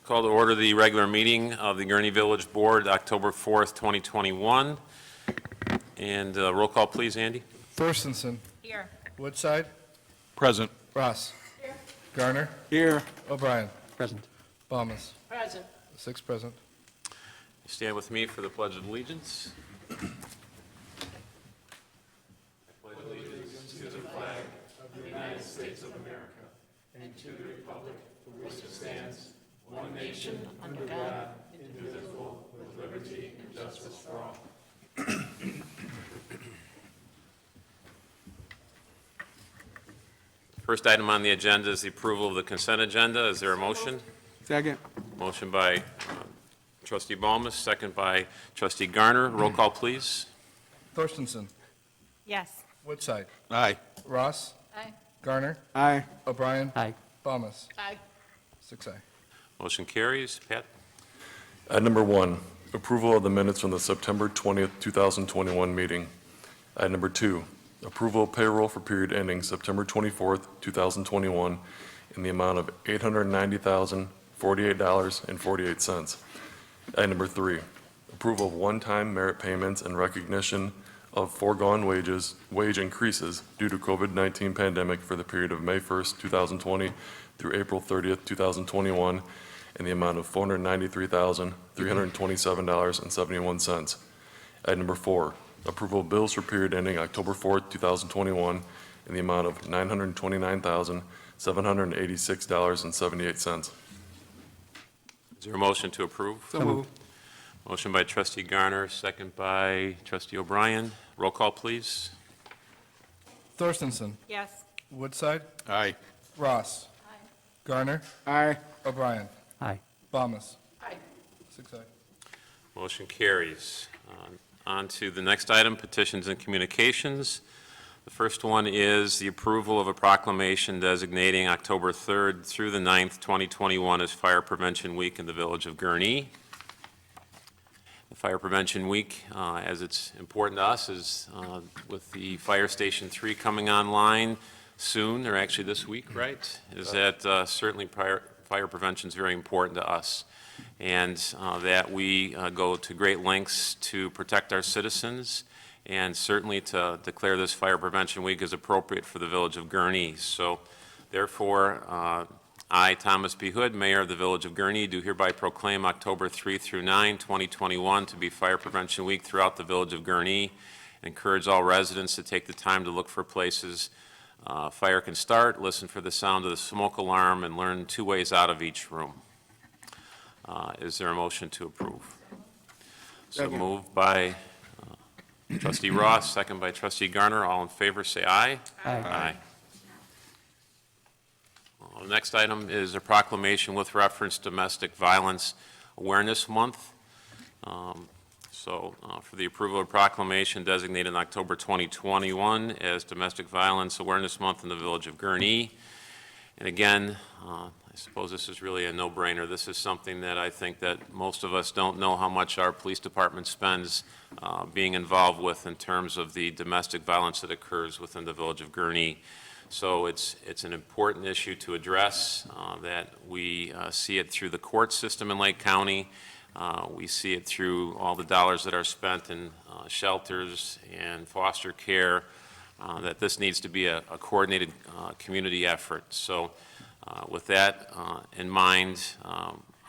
Call to order the regular meeting of the Gurnee Village Board, October 4th, 2021. And roll call, please, Andy. Thorstensen. Here. Woodside. Present. Ross. Here. Garner. Here. O'Brien. Present. Balmas. Present. 6 present. Stand with me for the Pledge of Allegiance. Under God. First item on the agenda is the approval of the consent agenda. Is there a motion? Second. Motion by trustee Balmas, second by trustee Garner. Roll call, please. Thorstensen. Yes. Woodside. Aye. Ross. Aye. Garner. Aye. O'Brien. Aye. Balmas. Aye. 6 aye. Motion carries. Pat? Item number 1, approval of the minutes from the September 20th, 2021 meeting. Item number 2, approval of payroll for period ending September 24th, 2021 in the amount of $890,048.48. Item number 3, approval of one-time merit payments and recognition of foregone wage increases due to COVID-19 pandemic for the period of May 1st, 2020 through April 30th, 2021 in the amount of $493,327.71. Item number 4, approval of bills for period ending October 4th, 2021 in the amount of $929,786.78. Is there a motion to approve? So moved. Motion by trustee Garner, second by trustee O'Brien. Roll call, please. Thorstensen. Yes. Woodside. Aye. Ross. Aye. Garner. Aye. O'Brien. Aye. Balmas. Aye. 6 aye. Motion carries. On to the next item, petitions and communications. The first one is the approval of a proclamation designating October 3rd through the 9th, 2021 as Fire Prevention Week in the village of Gurnee. The Fire Prevention Week, as it's important to us, is with the Fire Station 3 coming online soon, or actually this week, right? Is that certainly fire prevention is very important to us, and that we go to great lengths to protect our citizens, and certainly to declare this Fire Prevention Week as appropriate for the village of Gurnee. So therefore, I, Thomas B. Hood, Mayor of the Village of Gurnee, do hereby proclaim October 3 through 9, 2021 to be Fire Prevention Week throughout the Village of Gurnee. Encourage all residents to take the time to look for places fire can start, listen for the sound of the smoke alarm, and learn 2 ways out of each room. Is there a motion to approve? So Second. moved by trustee Ross, second by trustee Garner. All in favor, say aye. Aye. The next item is a proclamation with reference to Domestic Violence Awareness Month. For the approval of proclamation designated October 2021 as Domestic Violence Awareness Month in the Village of Gurnee. And again, I suppose this is really a no-brainer. This is something that I think that most of us don't know how much our police department spends being involved with in terms of the domestic violence that occurs within the Village of Gurnee. So it's an important issue to address, that we see it through the court system in Lake County. We see it through all the dollars that are spent in shelters and foster care, that this needs to be a coordinated community effort. So with that in mind,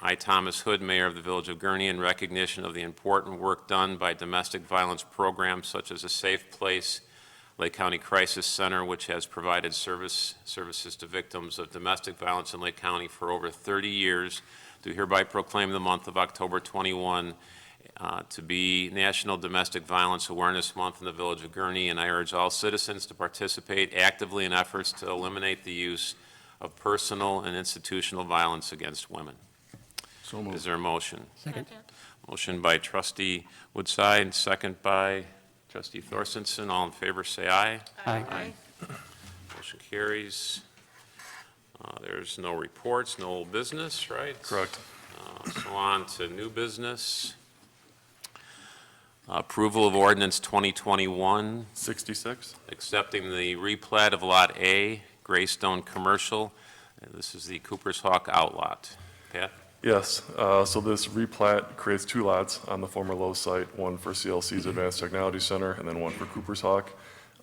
I, Thomas Hood, Mayor of the Village of Gurnee, in recognition of the important work done by domestic violence programs such as A Safe Place, Lake County Crisis Center, which has provided services to victims of domestic violence in Lake County for over 30 years, do hereby proclaim the month of October 21 to be National Domestic Violence Awareness Month in the Village of Gurnee, and I urge all citizens to participate actively in efforts to eliminate the use of personal and institutional violence against women. So moved. Is there a motion? Second. Motion by trustee Woodside, second by trustee Thorstensen. All in favor, say aye. Aye. Motion carries. There's no reports, no old business, right? Correct. So on to new business. Approval of ordinance 2021, 66. accepting the replat of Lot A, Greystone Commercial. And this is the Cooper's Hawk Outlot. Pat? Yes, so this replat creates two lots on the former Lowe's site, one for CLC's Advanced Technology Center and then one for Cooper's Hawk.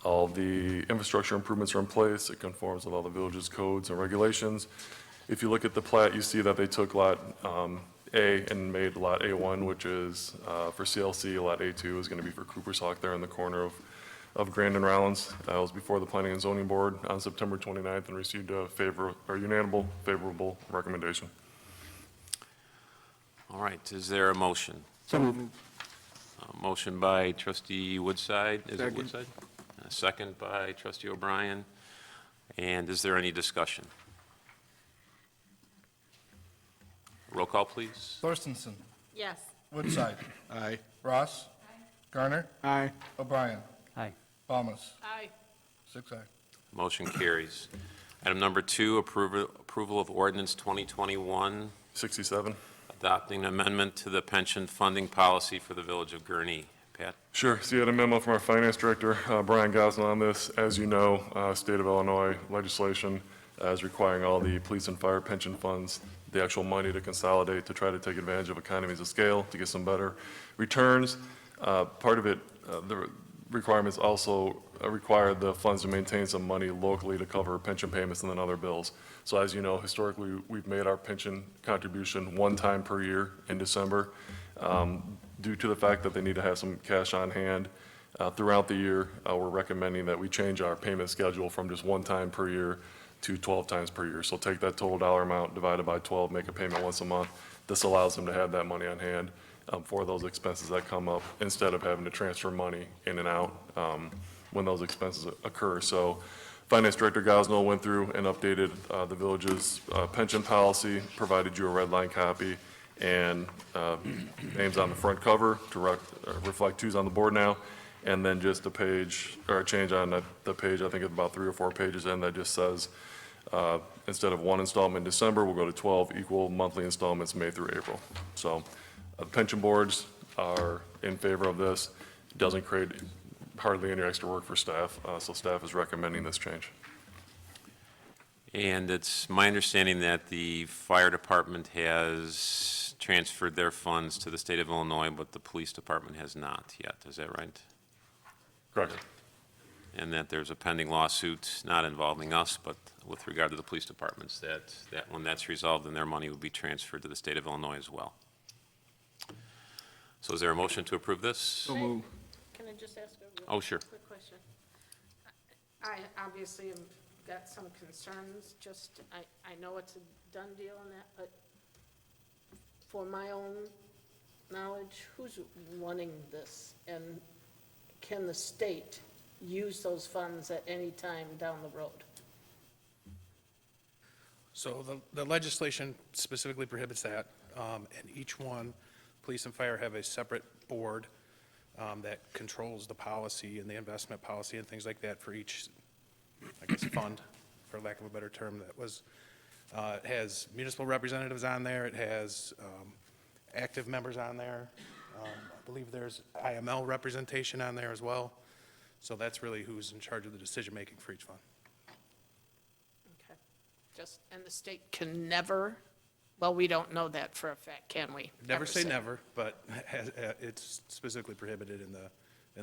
All the infrastructure improvements are in place. It conforms with all the village's codes and regulations. If you look at the plat, you see that they took Lot A and made Lot A1, which is for CLC. Lot A2 is going to be for Cooper's Hawk there in the corner of Grand and Rollins. It was before the Planning and Zoning Board on September 29th and received a unanimous favorable recommendation. All right, is there a motion? So moved. Motion by trustee Woodside. Is it Second. Woodside? A second by trustee O'Brien. And is there any discussion? Roll call, please. Thorstenson. Yes. Woodside. Aye. Ross. Garner. Aye. O'Brien. Aye. Thomas. Aye. 6 aye. Motion carries. Item number 2, approval of ordinance 2021, 67? adopting an amendment to the pension funding policy for the village of Gurnee. Pat? Sure. So you had a memo from our finance director, Brian Gosnell, on this. As you know, state of Illinois legislation is requiring all the police and fire pension funds, the actual money to consolidate to try to take advantage of economies of scale to get some better returns. Part of it, the requirements also require the funds to maintain some money locally to cover pension payments and then other bills. So as you know, historically, we've made our pension contribution one time per year in December. Due to the fact that they need to have some cash on hand throughout the year, we're recommending that we change our payment schedule from just one time per year to 12 times per year. So take that total dollar amount, divide it by 12, make a payment once a month. This allows them to have that money on hand for those expenses that come up instead of having to transfer money in and out when those expenses occur. So Finance Director Gosnell went through and updated the village's pension policy, provided you a red line copy, and names on the front cover to reflect who's on the board now, and then just a page, or a change on the page, I think it's about 3 or 4 pages in, that just says, instead of 1 installment in December, we'll go to 12 equal monthly installments May through April. So pension boards are in favor of this. It doesn't create hardly any extra work for staff, so staff is recommending this change. And it's my understanding that the fire department has transferred their funds to the state of Illinois, but the police department has not yet. Is that right? Correct. And that there's a pending lawsuit, not involving us, but with regard to the police departments, that when that's resolved, then their money will be transferred to the state of Illinois as well. So is there a motion to approve this? So moved. Can I just ask a Oh, sure. quick question? I obviously have got some concerns, just, I know it's a done deal on that, but for my own knowledge, who's running this? And can the state use those funds at any time down the road? So the legislation specifically prohibits that, and each one, police and fire have a separate board that controls the policy and the investment policy and things like that for each, I guess, fund, for lack of a better term, that was, it has municipal representatives on there, it has active members on there. I believe there's IML representation on there as well. So that's really who's in charge of the decision-making for each fund. Okay. Just, and the state can never, well, we don't know that for a fact, can we? Never say never, but it's specifically prohibited in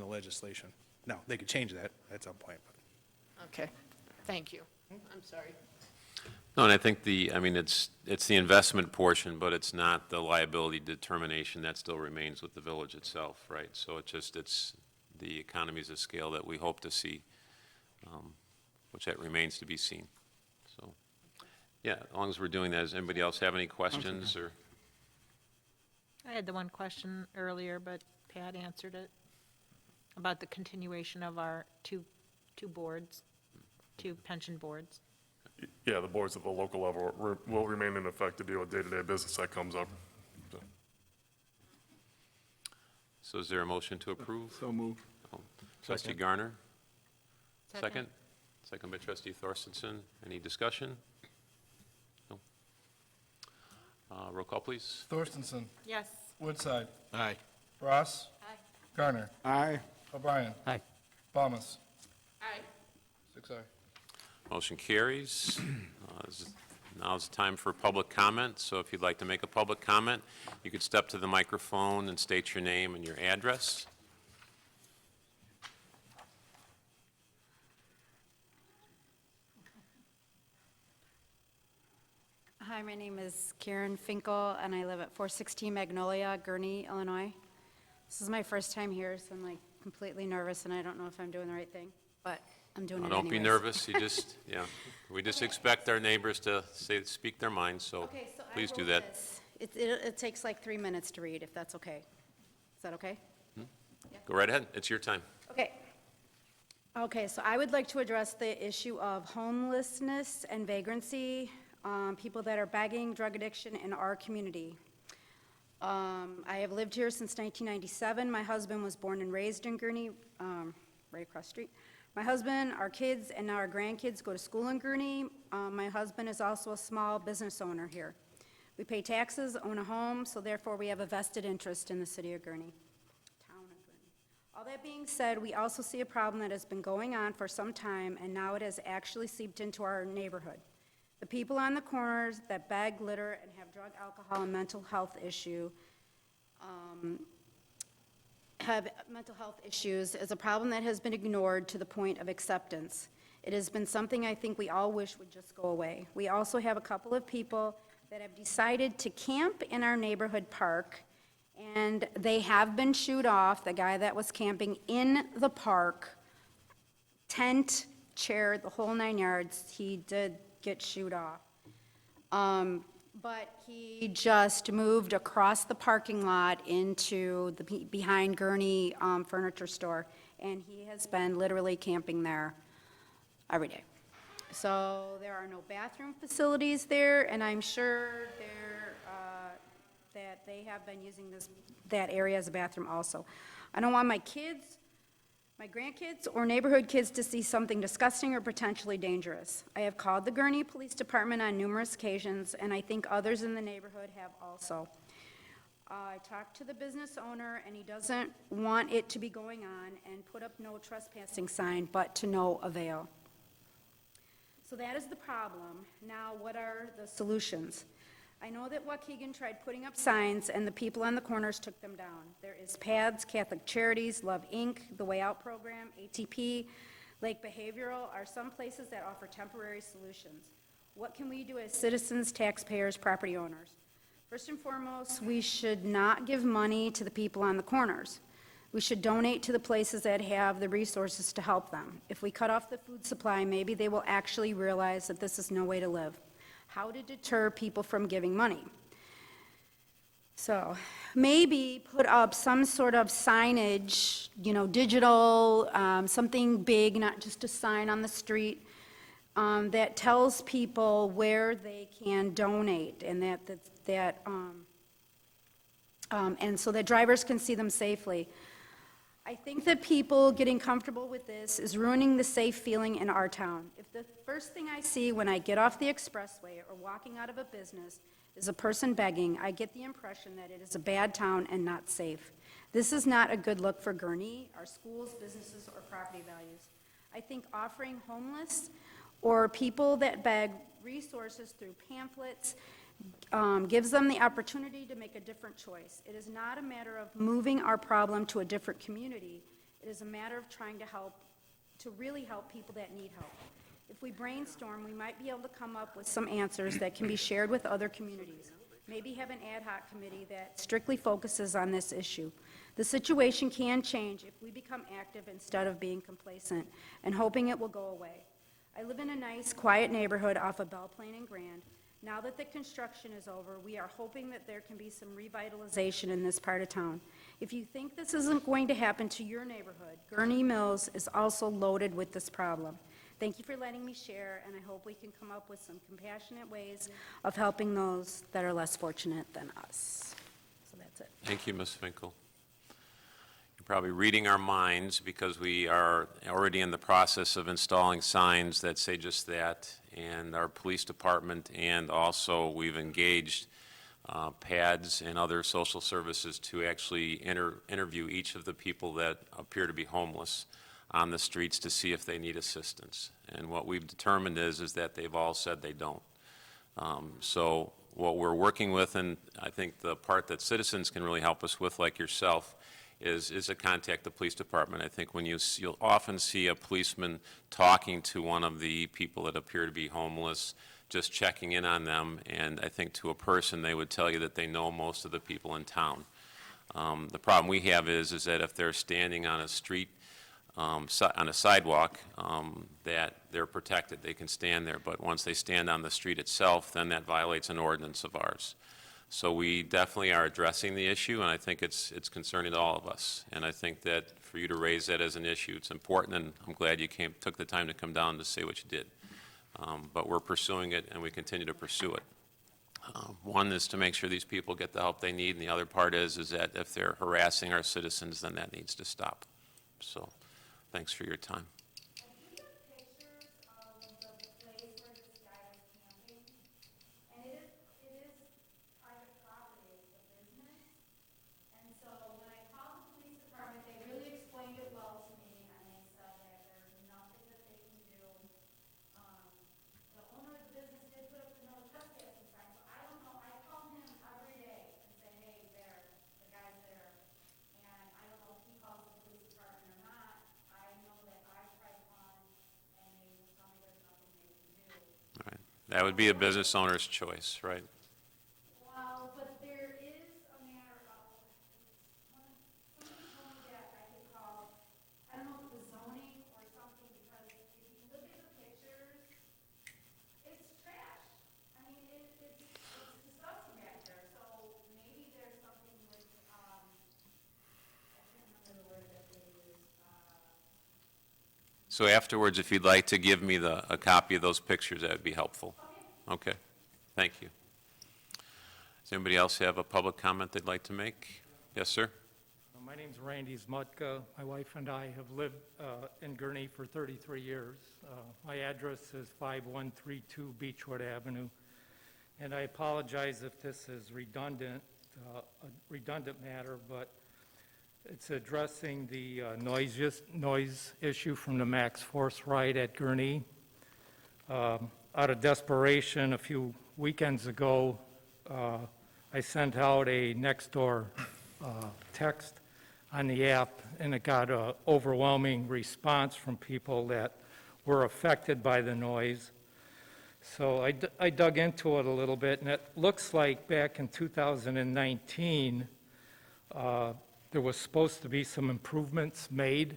the legislation. Now, they could change that at some point, but. Okay, thank you. I'm sorry. No, and I think it's the investment portion, but it's not the liability determination. That still remains with the village itself, right? So it's the economies of scale that we hope to see, which that remains to be seen. So, yeah, as long as we're doing that, does anybody else have any questions or? I had the one question earlier, but Pat answered it, about the continuation of our two boards, two pension boards. Yeah, the boards at the local level will remain in effect to deal with day-to-day business that comes up. So is there a motion to approve? So moved. Trustee Garner? Second? Second by trustee Thorstenson. Any discussion? No? Roll call, please. Thorstenson. Yes. Woodside. Aye. Ross. Aye. Garner. Aye. O'Brien. Aye. Thomas. Aye. 6 aye. Motion carries. Now's the time for public comment, so if you'd like to make a public comment, you could step to the microphone and state your name and your address. Hi, my name is Karen Finkel, and I live at 416 Magnolia, Gurnee, Illinois. This is my first time here, so I'm like completely nervous, and I don't know if I'm doing the right thing, but I'm doing it anyways. Don't be nervous, you just, yeah, we just expect our neighbors to speak their minds, so Okay, so I please do wrote that. this. It takes like 3 minutes to read, if that's okay. Is that okay? Go right ahead, it's your time. Okay. Okay, so I would like to address the issue of homelessness and vagrancy, people that are begging, drug addiction in our community. I have lived here since 1997. My husband was born and raised in Gurnee, right across the street. My husband, our kids, and now our grandkids go to school in Gurnee. My husband is also a small business owner here. We pay taxes, own a home, so therefore we have a vested interest in the city of Gurnee, town of Gurnee. All that being said, we also see a problem that has been going on for some time, and now it has actually seeped into our neighborhood. The people on the corners that beg, litter, and have drug, alcohol, and mental health issues is a problem that has been ignored to the point of acceptance. It has been something I think we all wish would just go away. We also have a couple of people that have decided to camp in our neighborhood park, and they have been shooed off. The guy that was camping in the park, tent, chair, the whole 9 yards, he did get shooed off. But he just moved across the parking lot into the behind Gurnee Furniture Store, and he has been literally camping there every day. So there are no bathroom facilities there, and I'm sure that they have been using that area as a bathroom also. I don't want my kids, my grandkids, or neighborhood kids to see something disgusting or potentially dangerous. I have called the Gurnee Police Department on numerous occasions, and I think others in the neighborhood have also. I talked to the business owner, and he doesn't want it to be going on and put up no trespassing sign, but to no avail. So that is the problem. Now, what are the solutions? I know that Waukegan tried putting up signs, and the people on the corners took them down. There is PADS, Catholic Charities, Love Inc., the Way Out Program, ATP, Lake Behavioral are some places that offer temporary solutions. What can we do as citizens, taxpayers, property owners? First and foremost, we should not give money to the people on the corners. We should donate to the places that have the resources to help them. If we cut off the food supply, maybe they will actually realize that this is no way to live. How to deter people from giving money? So maybe put up some sort of signage, digital, something big, not just a sign on the street, that tells people where they can donate, and and so that drivers can see them safely. I think that people getting comfortable with this is ruining the safe feeling in our town. If the first thing I see when I get off the expressway or walking out of a business is a person begging, I get the impression that it is a bad town and not safe. This is not a good look for Gurnee, our schools, businesses, or property values. I think offering homeless or people that beg resources through pamphlets gives them the opportunity to make a different choice. It is not a matter of moving our problem to a different community. It is a matter of trying to really help people that need help. If we brainstorm, we might be able to come up with some answers that can be shared with other communities. Maybe have an ad hoc committee that strictly focuses on this issue. The situation can change if we become active instead of being complacent and hoping it will go away. I live in a nice, quiet neighborhood off of Belle Plaine and Grand. Now that the construction is over, we are hoping that there can be some revitalization in this part of town. If you think this isn't going to happen to your neighborhood, Gurnee Mills is also loaded with this problem. Thank you for letting me share, and I hope we can come up with some compassionate ways of helping those that are less fortunate than us. So that's it. Thank you, Ms. Finkel. You're probably reading our minds because we are already in the process of installing signs that say just that, and our police department, and also we've engaged PADS and other social services to actually interview each of the people that appear to be homeless on the streets to see if they need assistance. And what we've determined is that they've all said they don't. So what we're working with, and I think the part that citizens can really help us with, like yourself, is to contact the police department. I think when you'll often see a policeman talking to one of the people that appear to be homeless, just checking in on them, and I think to a person, they would tell you that they know most of the people in town. The problem we have is that if they're standing on a street, on a sidewalk, that they're protected, they can stand there, but once they stand on the street itself, then that violates an ordinance of ours. So we definitely are addressing the issue, and I think it's concerning to all of us. And I think that for you to raise that as an issue, it's important, and I'm glad you took the time to come down to say what you did. But we're pursuing it, and we continue to pursue it. One is to make sure these people get the help they need, and the other part is that if they're harassing our citizens, then that needs to stop. So, thanks for your time. Pictures of the place where this guy is camping, and it is private property, it's a business. And so when I called the police department, they really explained it well to me, and they said that there's nothing that they can do. The owner of the business did put up the no trespassing sign, so I don't know, I call him every day and say, hey, the guy's there. And I don't know if he calls the police department or not. I know that I tried calling, and they just tell me there's nothing they can do. All right. That would be a business owner's choice, right? Well, but there is a matter of, somebody told me that I could call, I don't know if it was zoning or something, because if you look at the pictures, it's trash. I mean, it's disgusting back there, so maybe there's something with, I can't remember the word that they used, So afterwards, if you'd like to give me a copy of those pictures, that would be helpful. Okay, thank you. Does anybody else have a public comment they'd like to make? Yes, sir? My name's Randy Zmutka. My wife and I have lived in Gurnee for 33 years. My address is 5132 Beechwood Avenue, and I apologize if this is redundant, a redundant matter, but it's addressing the noise issue from the Max Force ride at Gurnee. Out of desperation, a few weekends ago, I sent out a next door text on the app, and it got an overwhelming response from people that were affected by the noise. So I dug into it a little bit, and it looks like back in 2019, there was supposed to be some improvements made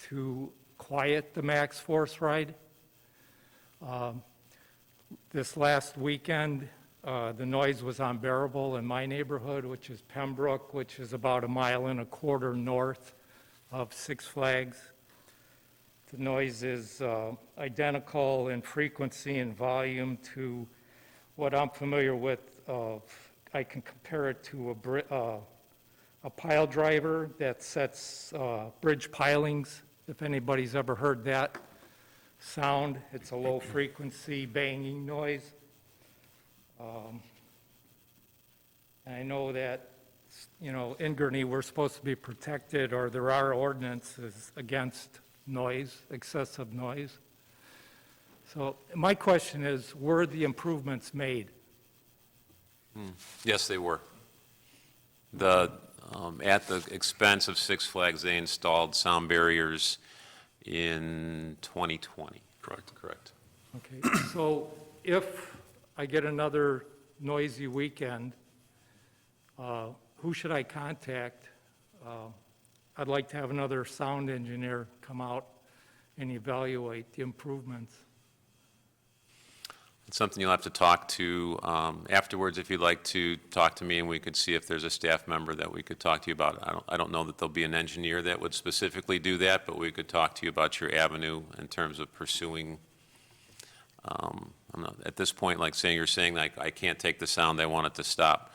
to quiet the Max Force ride. This last weekend, the noise was unbearable in my neighborhood, which is Pembroke, which is about 1.25 miles north of Six Flags. The noise is identical in frequency and volume to what I'm familiar with. I can compare it to a pile driver that sets bridge pilings, if anybody's ever heard that sound. It's a low-frequency banging noise. And I know that, in Gurnee, we're supposed to be protected, or there are ordinances against noise, excessive noise. So my question is, were the improvements made? Yes, they were. At the expense of Six Flags, they installed sound barriers in 2020. Correct. Okay, so if I get another noisy weekend, who should I contact? I'd like to have another sound engineer come out and evaluate the improvements. It's something you'll have to talk to afterwards if you'd like to talk to me, and we could see if there's a staff member that we could talk to you about. I don't know that there'll be an engineer that would specifically do that, but we could talk to you about your avenue in terms of pursuing. I'm not, at this point, like you're saying, like, I can't take the sound, I want it to stop.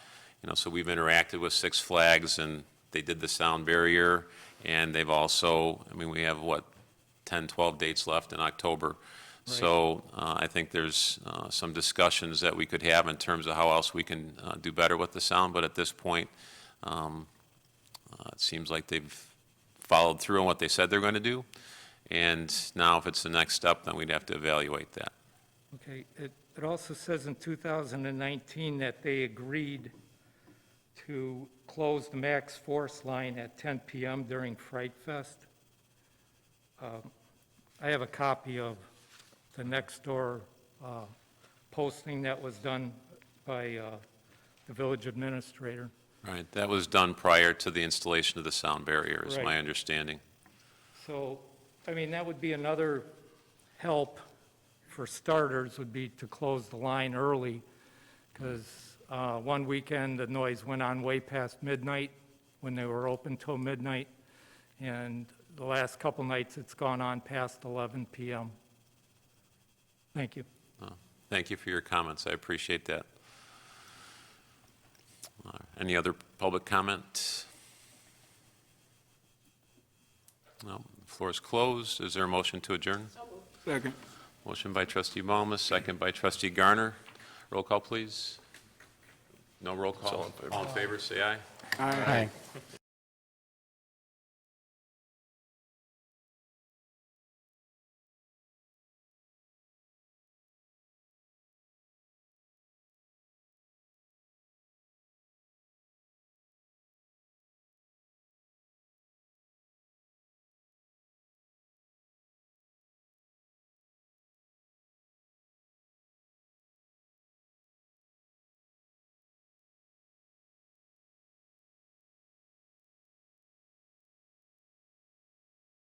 So we've interacted with Six Flags, and they did the sound barrier, and they've also, we have, 10, 12 dates left in October. So I think there's some discussions that we could have in terms of how else we can do better with the sound, but at this point, it seems like they've followed through on what they said they're going to do, and now if it's the next step, then we'd have to evaluate that. Okay, it also says in 2019 that they agreed to close the Max Force line at 10 PM during Fright Fest. I have a copy of the next door posting that was done by the village administrator. Right, that was done prior to the installation of the sound barrier, is my Right. understanding. So, I mean, that would be another help for starters, would be to close the line early, because one weekend, the noise went on way past midnight, when they were open till midnight, and the last couple nights, it's gone on past 11 PM. Thank you. Thank you for your comments, I appreciate that. Any other public comment? No, the floor is closed. Is there a motion to adjourn? Second. Motion by trustee Bomas, second by trustee Garner. Roll call, please. No roll call? All in favor, say aye. Aye.